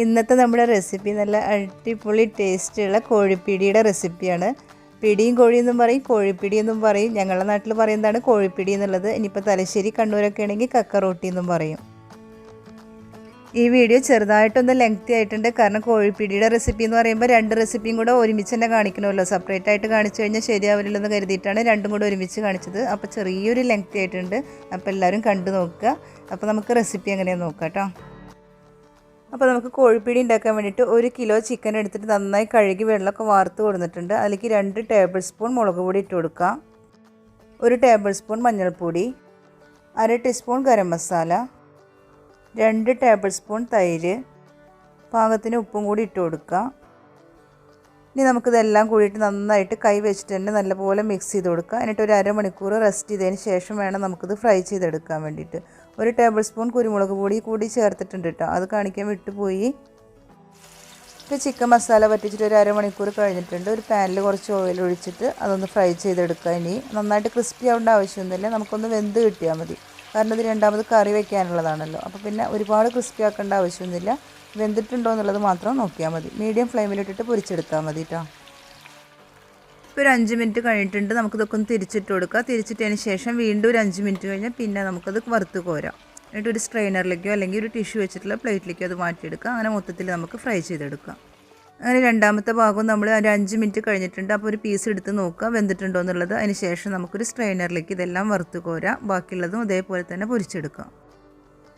ഇന്നത്തെ നമ്മുടെ റെസിപ്പി നല്ല അടിപൊളി ടേസ്റ്റുള്ള കോഴിപ്പിടിയുടെ റെസിപ്പിയാണ്. പിടിയും കോഴി എന്നും പറയും, കോഴിപ്പിടി എന്നും പറയും. ഞങ്ങളുടെ നാട്ടിൽ പറയുന്നതാണ് കോഴിപ്പിടി എന്നുള്ളത്. ഇനിയിപ്പോൾ തലശ്ശേരി കണ്ണൂരൊക്കെ ആണെങ്കിൽ കക്ക റൊട്ടി എന്നും പറയും. ഈ വീഡിയോ ചെറുതായിട്ടൊന്ന് ലെങ്തി ആയിട്ടുണ്ട്. കാരണം കോഴിപ്പിടിയുടെ റെസിപ്പി എന്ന് പറയുമ്പോൾ രണ്ട് റെസിപ്പിയും കൂടെ ഒരുമിച്ച് തന്നെ കാണിക്കണമല്ലോ. സെപ്പറേറ്റ് ആയിട്ട് കാണിച്ചു കഴിഞ്ഞാൽ ശരിയാവില്ലെന്ന് കരുതിയിട്ടാണ് രണ്ടും കൂടെ ഒരുമിച്ച് കാണിച്ചത്. അപ്പോൾ ചെറിയൊരു ലെങ്തി ആയിട്ടുണ്ട്. അപ്പോൾ എല്ലാവരും കണ്ടു നോക്കുക. അപ്പോൾ നമുക്ക് റെസിപ്പി എങ്ങനെയാണെന്ന് നോക്കാം കേട്ടോ. അപ്പോൾ നമുക്ക് കോഴിപ്പിടി ഉണ്ടാക്കാൻ വേണ്ടിയിട്ട് 1 കിലോ ചിക്കൻ എടുത്തിട്ട് നന്നായി കഴുകി വെള്ളമൊക്കെ വാർത്ത് കൊടുത്തിട്ടുണ്ട്. അതിലേക്ക് 2 ടേബിൾ സ്പൂൺ മുളക് പൊടി ഇട്ട് കൊടുക്കാം. 1 ടേബിൾ സ്പൂൺ മഞ്ഞൾപ്പൊടി, 1/2 teaspoon garam masala, 2 table spoon തൈര്, പാകത്തിന് ഉപ്പും കൂടി ഇട്ട് കൊടുക്കാം. ഇനി നമുക്കിതെല്ലാം കൂടിയിട്ട് നന്നായിട്ട് കൈ വെച്ചിട്ട് തന്നെ നല്ലപോലെ മിക്സ് ചെയ്ത് കൊടുക്കുക. എന്നിട്ട് ഒരു അരമണിക്കൂർ റെസ്റ്റ് ചെയ്തതിന് ശേഷം വേണം നമുക്കിത് ഫ്രൈ ചെയ്തെടുക്കാൻ വേണ്ടിയിട്ട്. 1 ടേബിൾ സ്പൂൺ കുരുമുളക് പൊടി കൂടി ചേർത്തിട്ടുണ്ട് കേട്ടോ, അത് കാണിക്കാൻ വിട്ടുപോയി. ഇപ്പോൾ ചിക്കൻ മസാല പറ്റിച്ചിട്ട് ഒരു അരമണിക്കൂർ കഴിഞ്ഞിട്ടുണ്ട്. ഒരു പാനിൽ കുറച്ച് ഓയിൽ ഒഴിച്ചിട്ട് അതൊന്ന് ഫ്രൈ ചെയ്തെടുക്കുക. ഇനി നന്നായിട്ട് ക്രിസ്പി ആവേണ്ട ആവശ്യമൊന്നുമില്ല, നമുക്കൊന്ന് വെന്ത് കിട്ടിയാൽ മതി. കാരണം ഇത് രണ്ടാമത് കറി വയ്ക്കാനുള്ളതാണല്ലോ. അപ്പോൾ പിന്നെ ഒരുപാട് ക്രിസ്പി ആക്കേണ്ട ആവശ്യമൊന്നുമില്ല, വെന്തിട്ടുണ്ടോ എന്നുള്ളത് മാത്രം നോക്കിയാൽ മതി. മീഡിയം ഫ്ലെയിമിലിട്ടിട്ട് പൊരിച്ചെടുത്താൽ മതി കേട്ടോ. ഇപ്പോൾ ഒരു 5 മിനിറ്റ് കഴിഞ്ഞിട്ടുണ്ട്. നമുക്കിതൊക്കെ ഒന്ന് തിരിച്ചിട്ട് കൊടുക്കുക. തിരിച്ചിട്ടതിന് ശേഷം വീണ്ടും ഒരു 5 മിനിറ്റ് കഴിഞ്ഞാൽ പിന്നെ നമുക്കത് വറുത്ത് കോരാം. എന്നിട്ട് ഒരു സ്ട്രെയിനറിലേക്കോ അല്ലെങ്കിൽ ഒരു ടിഷ്യൂ വെച്ചിട്ടുള്ള പ്ലേറ്റിലേക്കോ അത് മാറ്റിയെടുക്കുക. അങ്ങനെ മൊത്തത്തിൽ നമുക്ക് ഫ്രൈ ചെയ്തെടുക്കാം. അങ്ങനെ രണ്ടാമത്തെ ഭാഗം നമ്മൾ ഒരു 5 മിനിറ്റ് കഴിഞ്ഞിട്ടുണ്ട്. അപ്പോൾ ഒരു പീസ് എടുത്ത് നോക്കുക വെന്തിട്ടുണ്ടോ എന്നുള്ളത്. അതിന് ശേഷം നമുക്കൊരു സ്ട്രെയിനറിലേക്ക് ഇതെല്ലാം വറുത്ത് കോരാം. ബാക്കിയുള്ളതും അതേപോലെ തന്നെ പൊരിച്ചെടുക്കാം.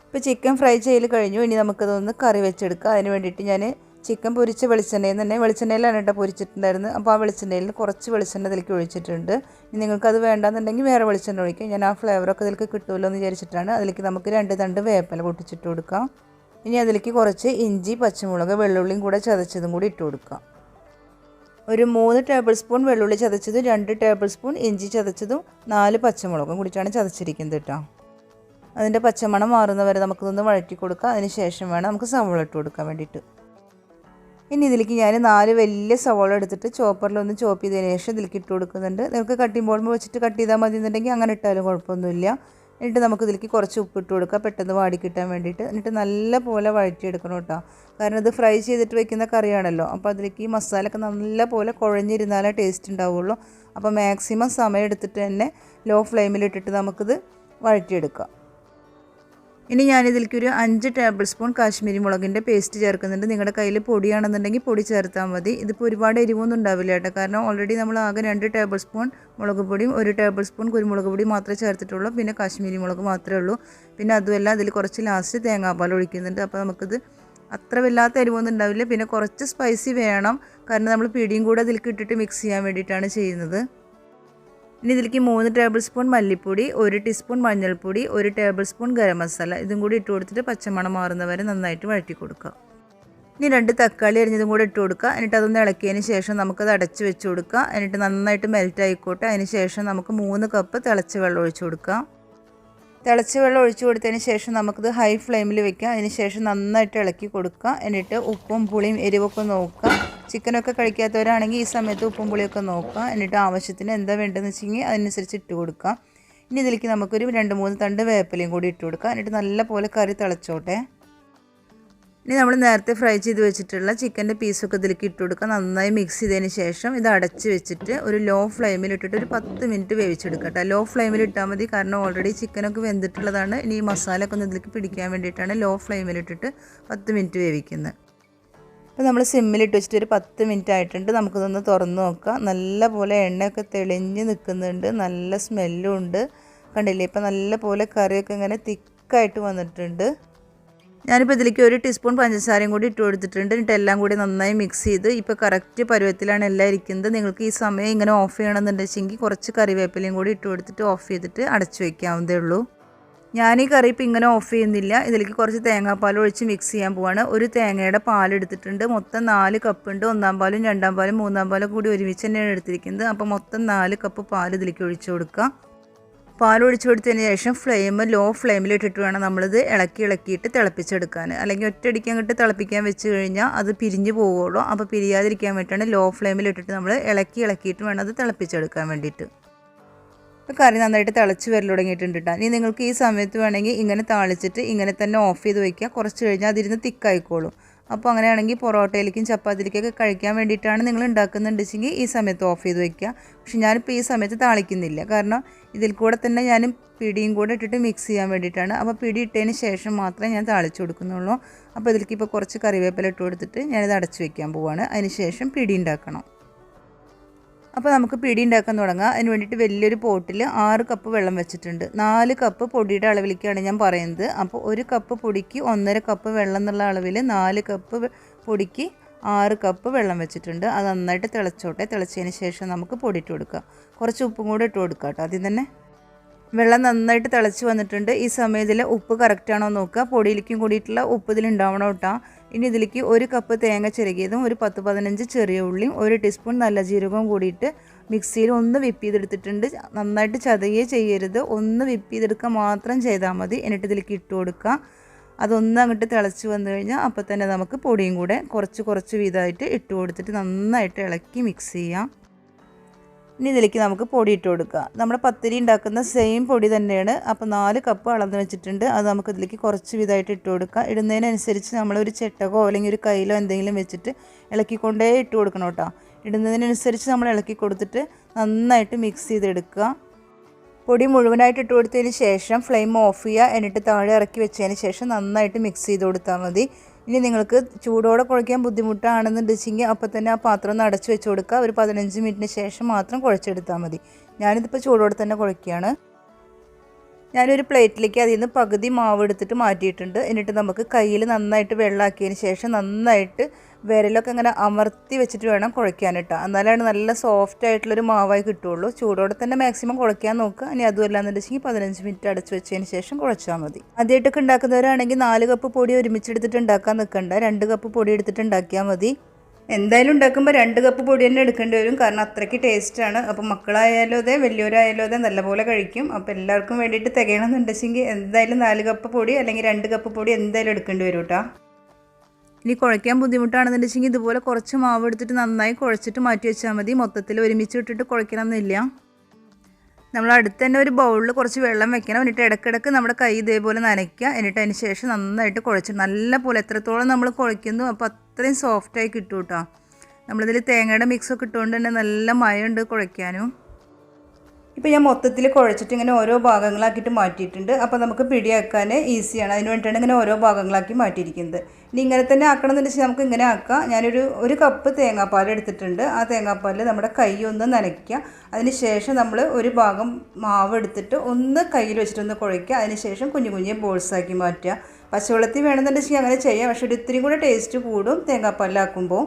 ഇപ്പോൾ ചിക്കൻ ഫ്രൈ ചെയ്യൽ കഴിഞ്ഞു. ഇനി നമുക്കതൊന്ന് കറി വെച്ചെടുക്കാം. അതിന് വേണ്ടിയിട്ട് ഞാൻ ചിക്കൻ പൊരിച്ച വെളിച്ചെണ്ണയിൽ തന്നെ, വെളിച്ചെണ്ണയിലാണ് കേട്ടോ പൊരിച്ചിട്ടുണ്ടായിരുന്നത്. അപ്പോൾ ആ വെളിച്ചെണ്ണയിൽ കുറച്ച് വെളിച്ചെണ്ണ ഇതിലേക്ക് ഒഴിച്ചിട്ടുണ്ട്. ഇനി നിങ്ങൾക്കത് വേണ്ടാന്നുണ്ടെങ്കിൽ വേറെ വെളിച്ചെണ്ണ ഒഴിക്കാം. ഞാൻ ആ ഫ്ലേവറൊക്കെ ഇതിലേക്ക് കിട്ടുമല്ലോ എന്ന് വിചാരിച്ചിട്ടാണ്. അതിലേക്ക് നമുക്ക് 2 തണ്ട് വേപ്പില പൊട്ടിച്ചിട്ട് കൊടുക്കാം. ഇനി അതിലേക്ക് കുറച്ച് ഇഞ്ചി, പച്ചമുളക്, വെള്ളുള്ളിയും കൂടെ ചതച്ചതും കൂടി ഇട്ട് കൊടുക്കാം. ഒരു 3 ടേബിൾ സ്പൂൺ വെള്ളുള്ളി ചതച്ചതും 2 ടേബിൾ സ്പൂൺ ഇഞ്ചി ചതച്ചതും 4 പച്ചമുളകും കൂടിയിട്ടാണ് ചതച്ചിരിക്കുന്നത് കേട്ടോ. അതിൻ്റെ പച്ചമണം മാറുന്നവരെ നമുക്കിതൊന്ന് വഴറ്റി കൊടുക്കാം. അതിന് ശേഷം വേണം നമുക്ക് സവോള ഇട്ട് കൊടുക്കാൻ വേണ്ടിയിട്ട്. ഇനി ഇതിലേക്ക് ഞാൻ 4 വലിയ സവോള എടുത്തിട്ട് ചോപ്പറിലൊന്ന് ചോപ്പ് ചെയ്തതിന് ശേഷം ഇതിലേക്ക് ഇട്ട് കൊടുക്കുന്നുണ്ട്. നിങ്ങൾക്ക് കട്ടിംഗ് ബോർഡ് വെച്ചിട്ട് കട്ട് ചെയ്താൽ മതി എന്നുണ്ടെങ്കിൽ അങ്ങനെ ഇട്ടാലും കുഴപ്പമൊന്നുമില്ല. എന്നിട്ട് നമുക്ക് ഇതിലേക്ക് കുറച്ച് ഉപ്പിട്ട് കൊടുക്കുക, പെട്ടെന്ന് വാടി കിട്ടാൻ വേണ്ടിയിട്ട്. എന്നിട്ട് നല്ല പോലെ വഴറ്റിയെടുക്കണം കേട്ടോ. കാരണം ഇത് ഫ്രൈ ചെയ്തിട്ട് വെക്കുന്ന കറിയാണല്ലോ. അപ്പോൾ അതിലേക്ക് ഈ മസാലയൊക്കെ നല്ല പോലെ കുഴഞ്ഞിരുന്നാലേ ടേസ്റ്റ് ഉണ്ടാവുള്ളൂ. അപ്പോൾ മാക്സിമം സമയം എടുത്തിട്ട് തന്നെ ലോ ഫ്ലെയിമിലിട്ടിട്ട് നമുക്കിത് വഴറ്റിയെടുക്കാം. ഇനി ഞാനിതിലേക്ക് ഒരു 5 ടേബിൾ സ്പൂൺ കാശ്മീരി മുളകിൻ്റെ പേസ്റ്റ് ചേർക്കുന്നുണ്ട്. നിങ്ങളുടെ കയ്യിൽ പൊടിയാണെന്നുണ്ടെങ്കിൽ പൊടി ചേർത്താൽ മതി. ഇതിപ്പോൾ ഒരുപാട് എരിവൊന്നും ഉണ്ടാവില്ല കേട്ടോ. കാരണം ഓൾറെഡി നമ്മൾ ആകെ 2 ടേബിൾ സ്പൂൺ മുളക് പൊടിയും 1 ടേബിൾ സ്പൂൺ കുരുമുളക് പൊടി മാത്രമേ ചേർത്തിട്ടുള്ളൂ. പിന്നെ കാശ്മീരി മുളക് മാത്രമേ ഉള്ളൂ. പിന്നെ അതുമല്ല അതിൽ കുറച്ച് ലാസ്റ്റ് തേങ്ങാപ്പാൽ ഒഴിക്കുന്നുണ്ട്. അപ്പോൾ നമുക്കിത് അത്ര വല്ലാത്ത എരിവൊന്നും ഉണ്ടാവില്ല. പിന്നെ കുറച്ച് സ്പൈസി വേണം, കാരണം നമ്മൾ പിടിയും കൂടെ അതിലേക്ക് ഇട്ടിട്ട് മിക്സ് ചെയ്യാൻ വേണ്ടിയിട്ടാണ് ചെയ്യുന്നത്. ഇനി ഇതിലേക്ക് 3 ടേബിൾ സ്പൂൺ മല്ലിപ്പൊടി, 1 ടീസ്പൂൺ മഞ്ഞൾപ്പൊടി, 1 ടേബിൾ സ്പൂൺ ഗരം മസാല ഇതും കൂടി ഇട്ട് കൊടുത്തിട്ട് പച്ചമണം മാറുന്നവരെ നന്നായിട്ട് വഴറ്റി കൊടുക്കുക. ഇനി 2 തക്കാളി അരിഞ്ഞതും കൂടെ ഇട്ട് കൊടുക്കുക. എന്നിട്ട് അതൊന്ന് ഇളക്കിയതിന് ശേഷം നമുക്കത് അടച്ച് വെച്ച് കൊടുക്കുക. എന്നിട്ട് നന്നായിട്ട് മെൽറ്റ് ആയിക്കോട്ടെ. അതിന് ശേഷം നമുക്ക് 3 കപ്പ് തിളച്ച വെള്ളം ഒഴിച്ച് കൊടുക്കാം. തിളച്ച വെള്ളം ഒഴിച്ചു കൊടുത്തതിന് ശേഷം നമുക്കിത് ഹൈ ഫ്ലെയിമിൽ വെക്കാം. അതിന് ശേഷം നന്നായിട്ട് ഇളക്കി കൊടുക്കുക. എന്നിട്ട് ഉപ്പും പുളിയും എരിവൊക്കെ നോക്കുക. ചിക്കനൊക്കെ കഴിക്കാത്തവരാണെങ്കിൽ ഈ സമയത്ത് ഉപ്പും പുളിയൊക്കെ നോക്കുക. എന്നിട്ട് ആവശ്യത്തിന് എന്താ വേണ്ടതെന്ന് വെച്ചെങ്കിൽ അതിനനുസരിച്ച് ഇട്ട് കൊടുക്കുക. ഇനി ഇതിലേക്ക് നമുക്കൊരു 2-3 തണ്ട് വേപ്പിലയും കൂടി ഇട്ട് കൊടുക്കുക. എന്നിട്ട് നല്ല പോലെ കറി തിളച്ചോട്ടെ. ഇനി നമ്മൾ നേരത്തെ ഫ്രൈ ചെയ്ത് വെച്ചിട്ടുള്ള ചിക്കൻ്റെ പീസൊക്കെ ഇതിലേക്ക് ഇട്ട് കൊടുക്കുക. നന്നായി മിക്സ് ചെയ്തതിന് ശേഷം ഇത് അടച്ച് വെച്ചിട്ട് ഒരു ലോ ഫ്ലെയിമിൽ ഇട്ടിട്ട് ഒരു 10 മിനിറ്റ് വേവിച്ചെടുക്കുക കേട്ടോ. ലോ ഫ്ലെയിമിൽ ഇട്ടാൽ മതി, കാരണം ഓൾറെഡി ചിക്കനൊക്കെ വെന്തിട്ടുള്ളതാണ്. ഇനി ഈ മസാലയൊക്കെ ഒന്ന് ഇതിലേക്ക് പിടിക്കാൻ വേണ്ടിയിട്ടാണ് ലോ ഫ്ലെയിമിൽ ഇട്ടിട്ട് 10 മിനിറ്റ് വേവിക്കുന്നത്. അപ്പോൾ നമ്മൾ സിമ്മിലിട്ട് വെച്ചിട്ട് ഒരു 10 മിനിറ്റ് ആയിട്ടുണ്ട്. നമുക്കിതൊന്ന് തുറന്ന് നോക്കാം. നല്ല പോലെ എണ്ണയൊക്കെ തെളിഞ്ഞ് നിൽക്കുന്നുണ്ട്, നല്ല സ്മെല്ലും ഉണ്ട്. കണ്ടില്ലേ, ഇപ്പോൾ നല്ല പോലെ കറിയൊക്കെ ഇങ്ങനെ തിക്കായിട്ട് വന്നിട്ടുണ്ട്. ഞാനിപ്പോൾ ഇതിലേക്ക് 1 ടീസ്പൂൺ പഞ്ചസാരയും കൂടി ഇട്ട് കൊടുത്തിട്ടുണ്ട്. എന്നിട്ട് എല്ലാം കൂടി നന്നായി മിക്സ് ചെയ്ത് ഇപ്പോൾ കറക്റ്റ് പരുവത്തിലാണ് എല്ലാം ഇരിക്കുന്നത്. നിങ്ങൾക്ക് ഈ സമയം ഇങ്ങനെ ഓഫ് ചെയ്യണമെന്നുണ്ടെങ്കിൽ കുറച്ച് കറിവേപ്പിലയും കൂടി ഇട്ട് കൊടുത്തിട്ട് ഓഫ് ചെയ്തിട്ട് അടച്ചു വയ്ക്കാവുന്നതേ ഉള്ളൂ. ഞാൻ ഈ കറി ഇപ്പോൾ ഇങ്ങനെ ഓഫ് ചെയ്യുന്നില്ല. ഇതിലേക്ക് കുറച്ച് തേങ്ങാപ്പാൽ ഒഴിച്ച് മിക്സ് ചെയ്യാൻ പോവാണ്. ഒരു തേങ്ങയുടെ പാലെടുത്തിട്ടുണ്ട്. മൊത്തം 4 കപ്പ് ഉണ്ട്. 1-ാം പാലും 2-ാം പാലും 3-ാം പാലും കൂടി ഒരുമിച്ച് തന്നെയാണ് എടുത്തിരിക്കുന്നത്. അപ്പോൾ മൊത്തം 4 കപ്പ് പാൽ ഇതിലേക്ക് ഒഴിച്ച് കൊടുക്കുക. പാൽ ഒഴിച്ചു കൊടുത്തതിന് ശേഷം ഫ്ലെയിം ലോ ഫ്ലെയിമിലിട്ടിട്ട് വേണം നമ്മളിത് ഇളക്കിയിട്ട് തിളപ്പിച്ചെടുക്കാൻ. അല്ലെങ്കിൽ ഒറ്റയടിക്ക് അങ്ങോട്ട് തിളപ്പിക്കാൻ വെച്ച് കഴിഞ്ഞാൽ അത് പിരിഞ്ഞ് പോവുള്ളൂ. അപ്പോൾ പിരിയാതിരിക്കാൻ വേണ്ടിയിട്ടാണ് ലോ ഫ്ലെയിമിലിട്ടിട്ട് നമ്മൾ ഇളക്കിയിട്ട് വേണം അത് തിളപ്പിച്ചെടുക്കാൻ വേണ്ടിയിട്ട്. ഇപ്പോൾ കറി നന്നായിട്ട് തിളച്ച് വരൽ തുടങ്ങിയിട്ടുണ്ട് കേട്ടോ. ഇനി നിങ്ങൾക്ക് ഈ സമയത്ത് വേണമെങ്കിൽ ഇങ്ങനെ താളിച്ചിട്ട് ഇങ്ങനെ തന്നെ ഓഫ് ചെയ്ത് വയ്ക്കുക. കുറച്ച് കഴിഞ്ഞാൽ അതിരുന്ന് തിക്കായിക്കോളും. അപ്പോൾ അങ്ങനെയാണെങ്കിൽ പൊറോട്ടയിലേക്കും ചപ്പാത്തിയിലേക്കൊക്കെ കഴിക്കാൻ വേണ്ടിയിട്ടാണ് നിങ്ങൾ ഉണ്ടാക്കുന്നുണ്ടെങ്കിൽ ഈ സമയത്ത് ഓഫ് ചെയ്ത് വയ്ക്കുക. പക്ഷെ ഞാനിപ്പോൾ ഈ സമയത്ത് താളിക്കുന്നില്ല, കാരണം ഇതിൽ കൂടെ തന്നെ ഞാൻ പിടിയും കൂടെ ഇട്ടിട്ട് മിക്സ് ചെയ്യാൻ വേണ്ടിയിട്ടാണ്. അപ്പോൾ പിടി ഇട്ടതിന് ശേഷം മാത്രമേ ഞാൻ താളിച്ച് കൊടുക്കുന്നുള്ളൂ. അപ്പോൾ ഇതിലേക്ക് ഇപ്പോൾ കുറച്ച് കറിവേപ്പില ഇട്ട് കൊടുത്തിട്ട് ഞാനിത് അടച്ച് വയ്ക്കാൻ പോവുകയാണ്. അതിന് ശേഷം പിടി ഉണ്ടാക്കണം. അപ്പോൾ നമുക്ക് പിടി ഉണ്ടാക്കാൻ തുടങ്ങാം. അതിന് വേണ്ടിയിട്ട് വലിയൊരു പോട്ടിൽ 6 കപ്പ് വെള്ളം വെച്ചിട്ടുണ്ട്. 4 കപ്പ് പൊടിയുടെ അളവിലേക്കാണ് ഞാൻ പറയുന്നത്. അപ്പോൾ 1 കപ്പ് പൊടിക്ക് 1.5 കപ്പ് വെള്ളം എന്നുള്ള അളവിൽ 4 കപ്പ് പൊടിക്ക് 6 കപ്പ് വെള്ളം വെച്ചിട്ടുണ്ട്. അത് നന്നായിട്ട് തിളച്ചോട്ടെ. തിളച്ചതിന് ശേഷം നമുക്ക് പൊടിയിട്ട് കൊടുക്കാം. കുറച്ച് ഉപ്പും കൂടെ ഇട്ട് കൊടുക്കാം കേട്ടോ. ആദ്യം തന്നെ വെള്ളം നന്നായിട്ട് തിളച്ച് വന്നിട്ടുണ്ട്. ഈ സമയത്തിൽ ഉപ്പ് കറക്റ്റാണോ നോക്കുക. പൊടിയിലേക്കും കൂടിയിട്ടുള്ള ഉപ്പ് ഇതിലുണ്ടാവണം കേട്ടോ. ഇനി ഇതിലേക്ക് 1 കപ്പ് തേങ്ങ ചിരകിയതും ഒരു 10-15 ചെറിയ ഉള്ളിയും 1 ടീസ്പൂൺ നല്ല ജീരകവും കൂടിയിട്ട് മിക്സിയിൽ ഒന്ന് വിപ്പ് ചെയ്തെടുത്തിട്ടുണ്ട്. നന്നായിട്ട് ചതയേ ചെയ്യരുത്, ഒന്ന് വിപ്പ് ചെയ്തെടുക്കുക മാത്രം ചെയ്താൽ മതി. എന്നിട്ട് ഇതിലേക്ക് ഇട്ട് കൊടുക്കുക. അതൊന്ന് അങ്ങോട്ട് തിളച്ച് വന്നു കഴിഞ്ഞാൽ അപ്പോൾ തന്നെ നമുക്ക് പൊടിയും കൂടെ കുറച്ച് വീതമായിട്ട് ഇട്ട് കൊടുത്തിട്ട് നന്നായിട്ട് ഇളക്കി മിക്സ് ചെയ്യാം. ഇനി ഇതിലേക്ക് നമുക്ക് പൊടി ഇട്ട് കൊടുക്കുക. നമ്മുടെ പത്തിരി ഉണ്ടാക്കുന്ന സെയിം പൊടി തന്നെയാണ്. അപ്പോൾ 4 കപ്പ് അളന്ന് വെച്ചിട്ടുണ്ട്. അത് നമുക്ക് ഇതിലേക്ക് കുറച്ച് വിധമായിട്ട് ഇട്ട് കൊടുക്കുക. ഇടുന്നതിനനുസരിച്ച് നമ്മളൊരു ചട്ടകോ അല്ലെങ്കിൽ ഒരു കയ്യിലോ എന്തെങ്കിലും വെച്ചിട്ട് ഇളക്കിക്കൊണ്ടേ ഇട്ട് കൊടുക്കണം കേട്ടോ. ഇടുന്നതിനനുസരിച്ച് നമ്മൾ ഇളക്കി കൊടുത്തിട്ട് നന്നായിട്ട് മിക്സ് ചെയ്തെടുക്കുക. പൊടി മുഴുവനായിട്ട് ഇട്ട് കൊടുത്തതിന് ശേഷം ഫ്ലെയിം ഓഫ് ചെയ്യുക. എന്നിട്ട് താഴെ ഇറക്കി വെച്ചതിന് ശേഷം നന്നായിട്ട് മിക്സ് ചെയ്ത് കൊടുത്താൽ മതി. ഇനി നിങ്ങൾക്ക് ചൂടോടെ കുഴയ്ക്കാൻ ബുദ്ധിമുട്ടാണെന്നുണ്ടെങ്കിൽ അപ്പോൾ തന്നെ ആ പാത്രം ഒന്ന് അടച്ച് വെച്ച് കൊടുക്കുക. ഒരു 15 മിനിറ്റിന് ശേഷം മാത്രം കുഴച്ചെടുത്താൽ മതി. ഞാനിതിപ്പോൾ ചൂടോടെ തന്നെ കുഴയ്ക്കുകയാണ്. ഞാനൊരു പ്ലേറ്റിലേക്ക് അതിൽ നിന്ന് പകുതി മാവ് എടുത്തിട്ട് മാറ്റിയിട്ടുണ്ട്. എന്നിട്ട് നമുക്ക് കയ്യിൽ നന്നായിട്ട് വെള്ളമാക്കിയതിന് ശേഷം നന്നായിട്ട് വിരലൊക്കെ ഇങ്ങനെ അമർത്തി വെച്ചിട്ട് വേണം കുഴയ്ക്കാൻ കേട്ടോ. എന്നാലാണ് നല്ല സോഫ്റ്റ് ആയിട്ടുള്ളൊരു മാവായി കിട്ടുള്ളൂ. ചൂടോടെ തന്നെ മാക്സിമം കുഴയ്ക്കാൻ നോക്കുക. ഇനി അതുമല്ലാന്നുണ്ടെങ്കിൽ 15 മിനിറ്റ് അടച്ച് വെച്ചതിന് ശേഷം കുഴച്ചാൽ മതി. ആദ്യമായിട്ടൊക്കെ ഉണ്ടാക്കുന്നവരാണെങ്കിൽ 4 കപ്പ് പൊടി ഒരുമിച്ചെടുത്തിട്ട് ഉണ്ടാക്കാൻ നിൽക്കണ്ട. 2 കപ്പ് പൊടി എടുത്തിട്ട് ഉണ്ടാക്കിയാൽ മതി. എന്തായാലും ഉണ്ടാക്കുമ്പോൾ 2 കപ്പ് പൊടി തന്നെ എടുക്കേണ്ടി വരും, കാരണം അത്രയ്ക്ക് ടേസ്റ്റാണ്. അപ്പോൾ മക്കളായാലും അതെ വലിയവരായാലും അതെ നല്ലപോലെ കഴിക്കും. അപ്പോൾ എല്ലാവർക്കും വേണ്ടിയിട്ട് തികയണമെന്നുണ്ടെങ്കിൽ എന്തായാലും 4 കപ്പ് പൊടി അല്ലെങ്കിൽ 2 കപ്പ് പൊടി എന്തായാലും എടുക്കേണ്ടി വരും കേട്ടോ. ഇനി കുഴയ്ക്കാൻ ബുദ്ധിമുട്ടാണെന്നുണ്ടെങ്കിൽ ഇതുപോലെ കുറച്ച് മാവ് എടുത്തിട്ട് നന്നായി കുഴച്ചിട്ട് മാറ്റി വെച്ചാൽ മതി. മൊത്തത്തിൽ ഒരുമിച്ച് ഇട്ടിട്ട് കുഴയ്ക്കണമെന്നില്ല. നമ്മൾ അടുത്ത് തന്നെ ഒരു ബൗളിൽ കുറച്ച് വെള്ളം വെക്കണം. എന്നിട്ട് ഇടയ്ക്കിടയ്ക്ക് നമ്മുടെ കൈ ഇതേപോലെ നനയ്ക്കുക. എന്നിട്ട് അതിന് ശേഷം നന്നായിട്ട് കുഴച്ച് നല്ല പോലെ എത്രത്തോളം നമ്മൾ കുഴയ്ക്കുന്നു അപ്പോൾ അത്രയും സോഫ്റ്റായി കിട്ടും കേട്ടോ. നമ്മളിതിൽ തേങ്ങയുടെ മിക്സൊക്കെ ഇട്ടുകൊണ്ട് തന്നെ നല്ല മയമുണ്ട് കുഴയ്ക്കാനും. ഇപ്പോൾ ഞാൻ മൊത്തത്തിൽ കുഴച്ചിട്ട് ഇങ്ങനെ ഓരോ ഭാഗങ്ങളാക്കിയിട്ട് മാറ്റിയിട്ടുണ്ട്. അപ്പോൾ നമുക്ക് പിടിയാക്കാൻ ഈസിയാണ്. അതിന് വേണ്ടിയിട്ടാണ് ഇങ്ങനെ ഓരോ ഭാഗങ്ങളാക്കി മാറ്റിയിരിക്കുന്നത്. ഇനി ഇങ്ങനെ തന്നെ ആക്കണമെന്നുണ്ടെങ്കിൽ നമുക്ക് ഇങ്ങനെ ആക്കാം. ഞാനൊരു കപ്പ് തേങ്ങാപ്പാൽ എടുത്തിട്ടുണ്ട്. ആ തേങ്ങാപ്പാലിൽ നമ്മുടെ കൈ ഒന്ന് നനയ്ക്കുക. അതിന് ശേഷം നമ്മൾ ഒരു ഭാഗം മാവ് എടുത്തിട്ട് ഒന്ന് കയ്യിൽ വെച്ചിട്ടൊന്ന് കുഴയ്ക്കുക. അതിന് ശേഷം കുഞ്ഞു ബോൾസാക്കി മാറ്റുക. പച്ചവെള്ളത്തിൽ വേണമെന്നുണ്ടെങ്കിൽ അങ്ങനെ ചെയ്യാം. പക്ഷേ ഒരു ഇത്തിരി കൂടെ ടേസ്റ്റ് കൂടും തേങ്ങാപ്പാലിലാക്കുമ്പോൾ.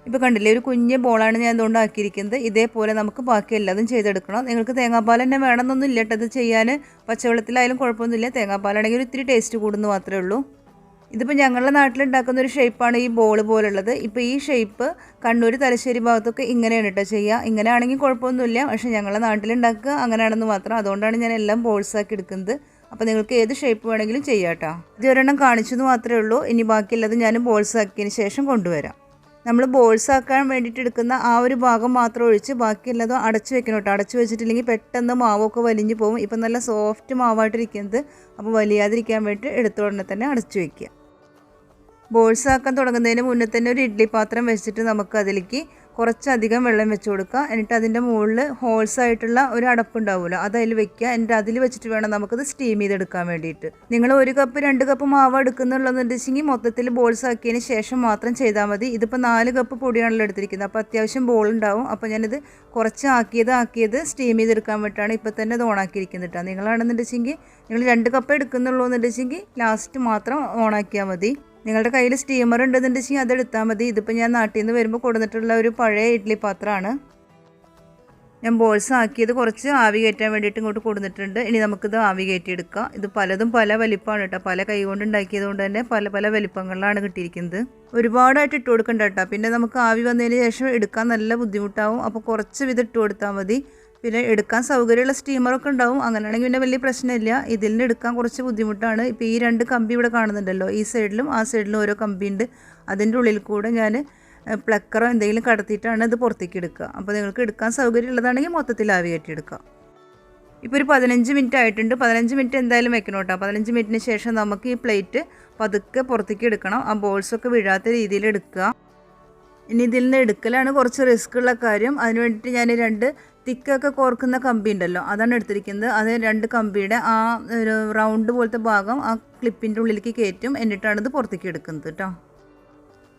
ഇപ്പോൾ കണ്ടില്ലേ, ഒരു കുഞ്ഞ് ബോളാണ് ഞാൻ ഇതുകൊണ്ട് ആക്കിയിരിക്കുന്നത്. ഇതേപോലെ നമുക്ക് ബാക്കി എല്ലാതും ചെയ്തെടുക്കണം. നിങ്ങൾക്ക് തേങ്ങാപ്പാൽ തന്നെ വേണമെന്നൊന്നും ഇല്ല കേട്ടോ ഇത് ചെയ്യാൻ. പച്ചവെള്ളത്തിലായാലും കുഴപ്പമൊന്നുമില്ല. തേങ്ങാപ്പാലാണെങ്കിൽ ഒരു ഇത്തിരി ടേസ്റ്റ് കൂടുന്നു മാത്രമേ ഉള്ളൂ. ഇതിപ്പോൾ ഞങ്ങളുടെ നാട്ടിലുണ്ടാക്കുന്ന ഒരു ഷേപ്പാണ് ഈ ബോൾ പോലുള്ളത്. ഇപ്പോൾ ഈ ഷേപ്പ് കണ്ണൂർ തലശ്ശേരി ഭാഗത്തൊക്കെ ഇങ്ങനെയാണ് കേട്ടോ ചെയ്യുക. ഇങ്ങനെ ആണെങ്കിൽ കുഴപ്പമൊന്നുമില്ല. പക്ഷേ ഞങ്ങളുടെ നാട്ടിലുണ്ടാക്കുക അങ്ങനെയാണെന്ന് മാത്രം. അതുകൊണ്ടാണ് ഞാൻ എല്ലാം ബോൾസാക്കി എടുക്കുന്നത്. അപ്പോൾ നിങ്ങൾക്ക് ഏത് ഷേപ്പ് വേണമെങ്കിലും ചെയ്യാം കേട്ടോ. ഇത് ഒരെണ്ണം കാണിച്ചെന്ന് മാത്രമേ ഉള്ളൂ. ഇനി ബാക്കിയുള്ളത് ഞാൻ ബോൾസാക്കിയതിന് ശേഷം കൊണ്ടുവരാം. നമ്മൾ ബോൾസ് ആക്കാൻ വേണ്ടിയിട്ട് എടുക്കുന്ന ആ ഒരു ഭാഗം മാത്രം ഒഴിച്ച് ബാക്കിയുള്ളതും അടച്ച് വെക്കണം കേട്ടോ. അടച്ച് വെച്ചിട്ടില്ലെങ്കിൽ പെട്ടെന്ന് മാവൊക്കെ വലിഞ്ഞ് പോകും. ഇപ്പം നല്ല സോഫ്റ്റ് മാവായിട്ടിരിക്കുന്നത്. അപ്പോൾ വലിയാതിരിക്കാൻ വേണ്ടിയിട്ട് എടുത്ത ഉടനെ തന്നെ അടച്ച് വയ്ക്കുക. ബോൾസ് ആക്കാൻ തുടങ്ങുന്നതിന് മുന്നേ തന്നെ ഒരു ഇഡ്ഡലി പാത്രം വെച്ചിട്ട് നമുക്ക് അതിലേക്ക് കുറച്ചധികം വെള്ളം വെച്ച് കൊടുക്കുക. എന്നിട്ട് അതിൻ്റെ മുകളിൽ ഹോൾസ് ആയിട്ടുള്ള ഒരു അടപ്പുണ്ടാവുമല്ലോ, അത് അതിൽ വെക്കുക. എന്നിട്ട് അതിൽ വെച്ചിട്ട് വേണം നമുക്കത് സ്റ്റീം ചെയ്തെടുക്കാൻ വേണ്ടിയിട്ട്. നിങ്ങൾ 1 കപ്പ് 2 കപ്പ് മാവ് എടുക്കുന്നുള്ളതെന്നുണ്ടെങ്കിൽ മൊത്തത്തിൽ ബോൾസ് ആക്കിയതിന് ശേഷം മാത്രം ചെയ്താൽ മതി. ഇതിപ്പോൾ 4 കപ്പ് പൊടിയാണല്ലോ എടുത്തിരിക്കുന്നത്. അപ്പോൾ അത്യാവശ്യം ബോൾ ഉണ്ടാവും. അപ്പോൾ ഞാനിത് കുറച്ച് ആക്കിയത് സ്റ്റീം ചെയ്തെടുക്കാൻ വേണ്ടിയിട്ടാണ് ഇപ്പോൾ തന്നെ ഇത് ഓണാക്കിയിരിക്കുന്നത് കേട്ടോ. നിങ്ങളാണെന്നുണ്ടെങ്കിൽ നിങ്ങൾ 2 കപ്പ് എടുക്കുന്നുള്ളൂ എന്നുണ്ടെങ്കിൽ ലാസ്റ്റ് മാത്രം ഓണാക്കിയാൽ മതി. നിങ്ങളുടെ കയ്യിൽ സ്റ്റീമർ ഉണ്ടെന്നുണ്ടെങ്കിൽ അതെടുത്താൽ മതി. ഇതിപ്പോൾ ഞാൻ നാട്ടിൽ നിന്ന് വരുമ്പോൾ കൊടുത്തിട്ടുള്ള ഒരു പഴയ ഇഡ്ഡലി പാത്രമാണ്. ഞാൻ ബോൾസ് ആക്കിയത് കുറച്ച് ആവി കയറ്റാൻ വേണ്ടിയിട്ട് ഇങ്ങോട്ട് കൊടുത്തിട്ടുണ്ട്. ഇനി നമുക്കിത് ആവി കയറ്റിയെടുക്കാം. ഇത് പലതും പല വലിപ്പമാണ് കേട്ടോ. പല കൈ കൊണ്ട് ഉണ്ടാക്കിയത് കൊണ്ട് തന്നെ പല വലിപ്പങ്ങളിലാണ് കിട്ടിയിരിക്കുന്നത്. ഒരുപാടായിട്ട് ഇട്ട് കൊടുക്കണ്ട കേട്ടോ. പിന്നെ നമുക്ക് ആവി വന്നതിന് ശേഷം എടുക്കാൻ നല്ല ബുദ്ധിമുട്ടാവും. അപ്പോൾ കുറച്ച് വിധം ഇട്ട് കൊടുത്താൽ മതി. പിന്നെ എടുക്കാൻ സൗകര്യമുള്ള സ്റ്റീമറൊക്കെ ഉണ്ടാവും. അങ്ങനെയാണെങ്കിൽ പിന്നെ വലിയ പ്രശ്നമില്ല. ഇതിൽ നിന്ന് എടുക്കാൻ കുറച്ച് ബുദ്ധിമുട്ടാണ്. ഇപ്പോൾ ഈ 2 കമ്പി ഇവിടെ കാണുന്നുണ്ടല്ലോ, ഈ സൈഡിലും ആ സൈഡിലും ഓരോ കമ്പി ഉണ്ട്. അതിൻ്റെ ഉള്ളിൽ കൂടെ ഞാൻ പ്ലക്കറോ എന്തെങ്കിലും കടത്തിയിട്ടാണ് ഇത് പുറത്തേക്ക് എടുക്കുക. അപ്പോൾ നിങ്ങൾക്ക് എടുക്കാൻ സൗകര്യമുള്ളതാണെങ്കിൽ മൊത്തത്തിൽ ആവി കയറ്റിയെടുക്കുക. ഇപ്പോൾ ഒരു 15 മിനിറ്റ് ആയിട്ടുണ്ട്. 15 മിനിറ്റ് എന്തായാലും വെക്കണം കേട്ടോ. 15 മിനിറ്റിന് ശേഷം നമുക്ക് ഈ പ്ലേറ്റ് പതുക്കെ പുറത്തേക്ക് എടുക്കണം. ആ ബോൾസൊക്കെ വീഴാത്ത രീതിയിൽ എടുക്കുക. ഇനി ഇതിൽ നിന്ന് എടുക്കലാണ് കുറച്ച് റിസ്ക് ഉള്ള കാര്യം. അതിന് വേണ്ടിയിട്ട് ഞാൻ 2 തിക്കൊക്കെ കോർക്കുന്ന കമ്പി ഉണ്ടല്ലോ, അതാണ് എടുത്തിരിക്കുന്നത്. അത് 2 കമ്പിയുടെ ആ ഒരു റൗണ്ട് പോലത്തെ ഭാഗം ആ ക്ലിപ്പിൻ്റെ ഉള്ളിലേക്ക് കയറ്റും. എന്നിട്ടാണ് ഇത് പുറത്തേക്ക് എടുക്കുന്നത് കേട്ടോ.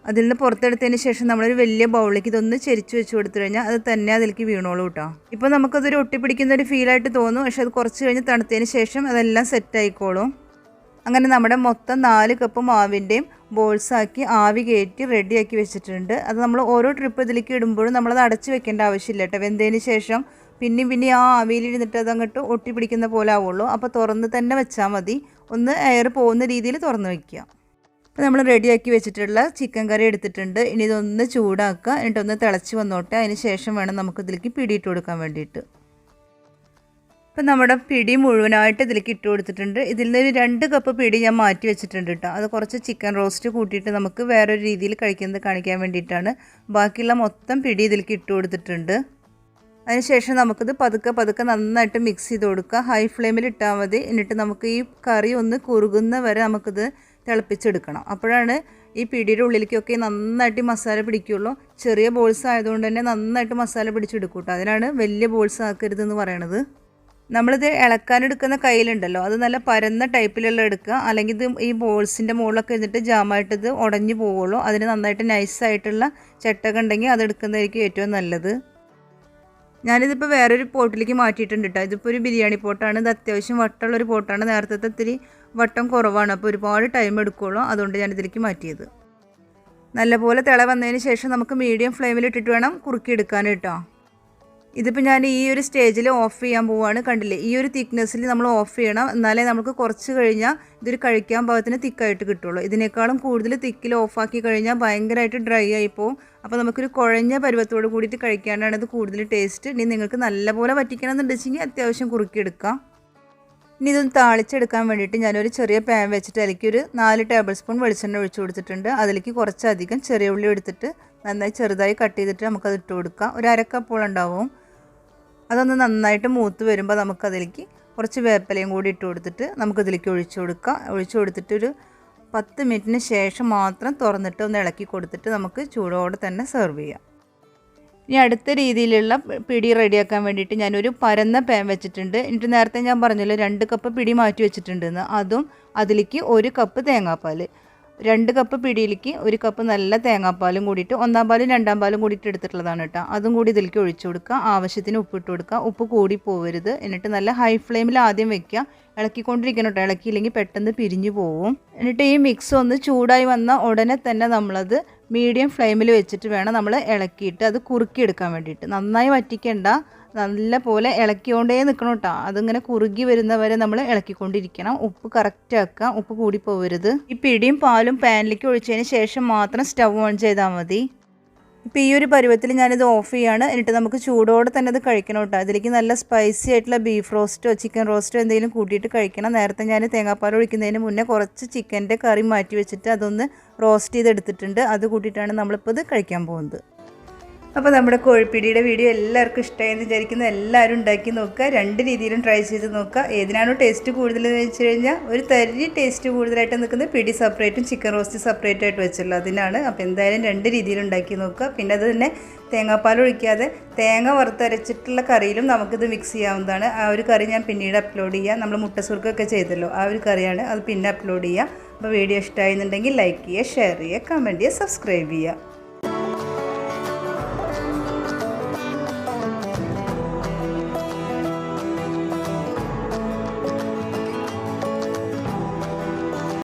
അതിൽ നിന്ന് പുറത്തെടുത്തതിന് ശേഷം നമ്മളൊരു വലിയ ബൗളിലേക്ക് ഇതൊന്ന് ചെരിച്ച് വെച്ച് കൊടുത്തു കഴിഞ്ഞാൽ അത് തന്നെ അതിലേക്ക് വീണോളൂ കേട്ടോ. ഇപ്പോൾ നമുക്കതൊരു ഒട്ടിപ്പിടിക്കുന്ന ഒരു ഫീലായിട്ട് തോന്നും. പക്ഷെ അത് കുറച്ച് കഴിഞ്ഞ് തണുത്തതിന് ശേഷം അതെല്ലാം സെറ്റ് ആയിക്കോളും. അങ്ങനെ നമ്മുടെ മൊത്തം 4 കപ്പ് മാവിൻ്റെയും ബോൾസാക്കി ആവി കയറ്റി റെഡിയാക്കി വെച്ചിട്ടുണ്ട്. അത് നമ്മൾ ഓരോ ട്രിപ്പ് ഇതിലേക്ക് ഇടുമ്പോഴും നമ്മളത് അടച്ച് വെക്കേണ്ട ആവശ്യമില്ല കേട്ടോ. വെന്തതിന് ശേഷം പിന്നെ ആ ആവിയിലിരുന്നിട്ട് അത് അങ്ങോട്ട് ഒട്ടിപ്പിടിക്കുന്ന പോലെ ആവുള്ളൂ. അപ്പോൾ തുറന്ന് തന്നെ വെച്ചാൽ മതി. ഒന്ന് എയർ പോകുന്ന രീതിയിൽ തുറന്ന് വയ്ക്കുക. അപ്പോൾ നമ്മൾ റെഡിയാക്കി വെച്ചിട്ടുള്ള ചിക്കൻ കറി എടുത്തിട്ടുണ്ട്. ഇനി ഇതൊന്ന് ചൂടാക്കുക. എന്നിട്ടൊന്ന് തിളച്ച് വന്നോട്ടെ. അതിന് ശേഷം വേണം നമുക്ക് ഇതിലേക്ക് പിടിയിട്ട് കൊടുക്കാൻ വേണ്ടിയിട്ട്. അപ്പോൾ നമ്മുടെ പിടി മുഴുവനായിട്ട് ഇതിലേക്ക് ഇട്ട് കൊടുത്തിട്ടുണ്ട്. ഇതിൽ നിന്ന് 2 കപ്പ് പിടി ഞാൻ മാറ്റി വെച്ചിട്ടുണ്ട് കേട്ടോ. അത് കുറച്ച് ചിക്കൻ റോസ്റ്റ് കൂട്ടിയിട്ട് നമുക്ക് വേറൊരു രീതിയിൽ കഴിക്കുന്നത് കാണിക്കാൻ വേണ്ടിയിട്ടാണ്. ബാക്കിയുള്ള മൊത്തം പിടി ഇതിലേക്ക് ഇട്ട് കൊടുത്തിട്ടുണ്ട്. അതിനുശേഷം നമുക്കിത് പതുക്കെ നന്നായിട്ട് മിക്സ് ചെയ്ത് കൊടുക്കുക. ഹൈ ഫ്ലെയിമിൽ ഇട്ടാൽ മതി. എന്നിട്ട് നമുക്ക് ഈ കറി ഒന്ന് കുറുകുന്ന വരെ നമുക്കിത് തിളപ്പിച്ചെടുക്കണം. അപ്പോഴാണ് ഈ പിടിയുടെ ഉള്ളിലേക്കൊക്കെ നന്നായിട്ട് മസാല പിടിക്കുകയുള്ളൂ. ചെറിയ ബോൾസ് ആയതുകൊണ്ട് തന്നെ നന്നായിട്ട് മസാല പിടിച്ചെടുക്കും കേട്ടോ. അതിനാണ് വലിയ ബോൾസ് ആക്കരുതെന്ന് പറയണത്. നമ്മളിത് ഇളക്കാനെടുക്കുന്ന കയ്യിലുണ്ടല്ലോ, അത് നല്ല പരന്ന ടൈപ്പിലുള്ള എടുക്കുക. അല്ലെങ്കിൽ ഇത് ഈ ബോൾസിൻ്റെ മുകളിലൊക്കെ ഇരുന്നിട്ട് ജാമായിട്ടിത് ഉടഞ്ഞു പോവുള്ളൂ. അതിന് നന്നായിട്ട് നൈസായിട്ടുള്ള ചട്ടക ഉണ്ടെങ്കിൽ അതെടുക്കുന്നതായിരിക്കും ഏറ്റവും നല്ലത്. ഞാനിതിപ്പോൾ വേറൊരു പോട്ടിലേക്ക് മാറ്റിയിട്ടുണ്ട് കേട്ടോ. ഇതിപ്പോൾ ഒരു ബിരിയാണി പോട്ടാണ്. ഇത് അത്യാവശ്യം വട്ടമുള്ളൊരു പോട്ടാണ്. നേരത്തെ ഇത്തിരി വട്ടം കുറവാണ്. അപ്പോൾ ഒരുപാട് ടൈം എടുക്കുകയുള്ളൂ. അതുകൊണ്ട് ഞാനിതിലേക്ക് മാറ്റിയത്. നല്ലപോലെ തിള വന്നതിന് ശേഷം നമുക്ക് മീഡിയം ഫ്ലെയിമിലിട്ടിട്ട് വേണം കുറുക്കിയെടുക്കാൻ കേട്ടോ. ഇതിപ്പോൾ ഞാൻ ഈ ഒരു സ്റ്റേജിൽ ഓഫ് ചെയ്യാൻ പോവുകയാണ്. കണ്ടില്ലേ, ഈ ഒരു തിക്നെസ്സിൽ നമ്മൾ ഓഫ് ചെയ്യണം. എന്നാലേ നമുക്ക് കുറച്ച് കഴിഞ്ഞാൽ ഇതൊരു കഴിക്കാൻ പാകത്തിന് തിക്കായിട്ട് കിട്ടുള്ളൂ. ഇതിനേക്കാളും കൂടുതൽ തിക്കിൽ ഓഫാക്കി കഴിഞ്ഞാൽ ഭയങ്കരമായിട്ട് ഡ്രൈ ആയിപ്പോവും. അപ്പോൾ നമുക്കൊരു കുഴഞ്ഞ പരുവത്തോട് കൂടിയിട്ട് കഴിക്കാനാണ് ഇത് കൂടുതൽ ടേസ്റ്റ്. ഇനി നിങ്ങൾക്ക് നല്ലപോലെ വറ്റിക്കണം എന്നുണ്ടെങ്കിൽ അത്യാവശ്യം കുറുക്കിയെടുക്കാം. ഇനി ഇതൊന്ന് താളിച്ചെടുക്കാൻ വേണ്ടിയിട്ട് ഞാനൊരു ചെറിയ പാൻ വെച്ചിട്ട് അതിലേക്ക് ഒരു 4 ടേബിൾ സ്പൂൺ വെളിച്ചെണ്ണ ഒഴിച്ചു കൊടുത്തിട്ടുണ്ട്. അതിലേക്ക് കുറച്ചധികം ചെറിയ ഉള്ളി എടുത്തിട്ട് നന്നായി ചെറുതായി കട്ട് ചെയ്തിട്ട് നമുക്കത് ഇട്ട് കൊടുക്കാം. ഒരു 1/2 കപ്പോളം ഉണ്ടാവും. അതൊന്ന് നന്നായിട്ട് മൂത്ത് വരുമ്പോൾ നമുക്കതിലേക്ക് കുറച്ച് വേപ്പിലയും കൂടി ഇട്ട് കൊടുത്തിട്ട് നമുക്കിതിലേക്ക് ഒഴിച്ചു കൊടുക്കാം. ഒഴിച്ചു കൊടുത്തിട്ടൊരു 10 മിനിറ്റിന് ശേഷം മാത്രം തുറന്നിട്ട് ഒന്ന് ഇളക്കി കൊടുത്തിട്ട് നമുക്ക് ചൂടോടെ തന്നെ സെർവ് ചെയ്യാം. ഇനി അടുത്ത രീതിയിലുള്ള പിടി റെഡിയാക്കാൻ വേണ്ടിയിട്ട് ഞാനൊരു പരന്ന പാൻ വെച്ചിട്ടുണ്ട്. എന്നിട്ട് നേരത്തെ ഞാൻ പറഞ്ഞല്ലോ 2 കപ്പ് പിടി മാറ്റി വെച്ചിട്ടുണ്ടെന്ന്. അതും അതിലേക്ക് 1 കപ്പ് തേങ്ങാപ്പാൽ, 2 കപ്പ് പിടിയിലേക്ക് 1 കപ്പ് നല്ല തേങ്ങാപ്പാലും കൂടിയിട്ട് 1-ാം പാലും 2-ാം പാലും കൂടിയിട്ട് എടുത്തിട്ടുള്ളതാണ് കേട്ടോ. അതും കൂടി ഇതിലേക്ക് ഒഴിച്ചു കൊടുക്കുക. ആവശ്യത്തിന് ഉപ്പിട്ട് കൊടുക്കുക. ഉപ്പ് കൂടി പോവരുത്. എന്നിട്ട് നല്ല ഹൈ ഫ്ലെയിമിൽ ആദ്യം വെക്കുക. ഇളക്കിക്കൊണ്ടിരിക്കണം കേട്ടോ. ഇളക്കിയില്ലെങ്കിൽ പെട്ടെന്ന് പിരിഞ്ഞു പോവും. എന്നിട്ട് ഈ മിക്സ് ഒന്ന് ചൂടായി വന്ന ഉടനെ തന്നെ നമ്മളത് മീഡിയം ഫ്ലെയിമിൽ വെച്ചിട്ട് വേണം നമ്മൾ ഇളക്കിയിട്ട് അത് കുറുക്കിയെടുക്കാൻ വേണ്ടിയിട്ട്. നന്നായി വറ്റിക്കേണ്ട, നല്ല പോലെ ഇളക്കിക്കൊണ്ടേ നിൽക്കണം കേട്ടോ. അതിങ്ങനെ കുറുകി വരുന്നവരെ നമ്മൾ ഇളക്കിക്കൊണ്ടിരിക്കണം. ഉപ്പ് കറക്റ്റ് ആക്കുക. ഉപ്പ് കൂടി പോവരുത്. ഈ പിടിയും പാലും പാനിലേക്ക് ഒഴിച്ചതിന് ശേഷം മാത്രം സ്റ്റവ് ഓൺ ചെയ്താൽ മതി. ഇപ്പോൾ ഈ ഒരു പരുവത്തിൽ ഞാനിത് ഓഫ് ചെയ്യാണ്. എന്നിട്ട് നമുക്ക് ചൂടോടെ തന്നെ അത് കഴിക്കണം കേട്ടോ. അതിലേക്ക് നല്ല സ്പൈസി ആയിട്ടുള്ള ബീഫ് റോസ്റ്റോ ചിക്കൻ റോസ്റ്റോ എന്തെങ്കിലും കൂട്ടിയിട്ട് കഴിക്കണം. നേരത്തെ ഞാൻ തേങ്ങാപ്പാൽ ഒഴിക്കുന്നതിന് മുന്നേ കുറച്ച് ചിക്കൻ്റെ കറി മാറ്റി വെച്ചിട്ട് അതൊന്ന് റോസ്റ്റ് ചെയ്തെടുത്തിട്ടുണ്ട്. അത് കൂട്ടിയിട്ടാണ് നമ്മളിപ്പോൾ ഇത് കഴിക്കാൻ പോകുന്നത്. അപ്പോൾ നമ്മുടെ കോഴിപ്പിടിയുടെ വീഡിയോ എല്ലാവർക്കും ഇഷ്ടമായെന്ന് വിചാരിക്കുന്നു. എല്ലാവരും ഉണ്ടാക്കി നോക്കുക. 2 രീതിയിലും ട്രൈ ചെയ്ത് നോക്കുക. ഏതിനാണോ ടേസ്റ്റ് കൂടുതലെന്ന് വെച്ച് കഴിഞ്ഞാൽ ഒരു തരി ടേസ്റ്റ് കൂടുതലായിട്ട് നിൽക്കുന്നത് പിടി സെപ്പറേറ്റും ചിക്കൻ റോസ്റ്റ് സെപ്പറേറ്റ് ആയിട്ട് വെച്ചുള്ളൂ അതിനാണ്. അപ്പോൾ എന്തായാലും 2 രീതിയിൽ ഉണ്ടാക്കി നോക്കുക. പിന്നെ അത് തന്നെ തേങ്ങാപ്പാൽ ഒഴിക്കാതെ തേങ്ങ വറുത്തരച്ചിട്ടുള്ള കറിയിലും നമുക്കിത് മിക്സ് ചെയ്യാവുന്നതാണ്. ആ ഒരു കറി ഞാൻ പിന്നീട് അപ്ലോഡ് ചെയ്യാം. നമ്മൾ മുട്ട സുർക്കൊക്കെ ചെയ്തല്ലോ, ആ ഒരു കറിയാണ്. അത് പിന്നെ അപ്ലോഡ് ചെയ്യാം. അപ്പോൾ വീഡിയോ ഇഷ്ടമായെന്നുണ്ടെങ്കിൽ ലൈക്ക് ചെയ്യുക, ഷെയർ ചെയ്യുക, കമൻറ്റ് ചെയ്യുക, സബ്സ്ക്രൈബ് ചെയ്യുക.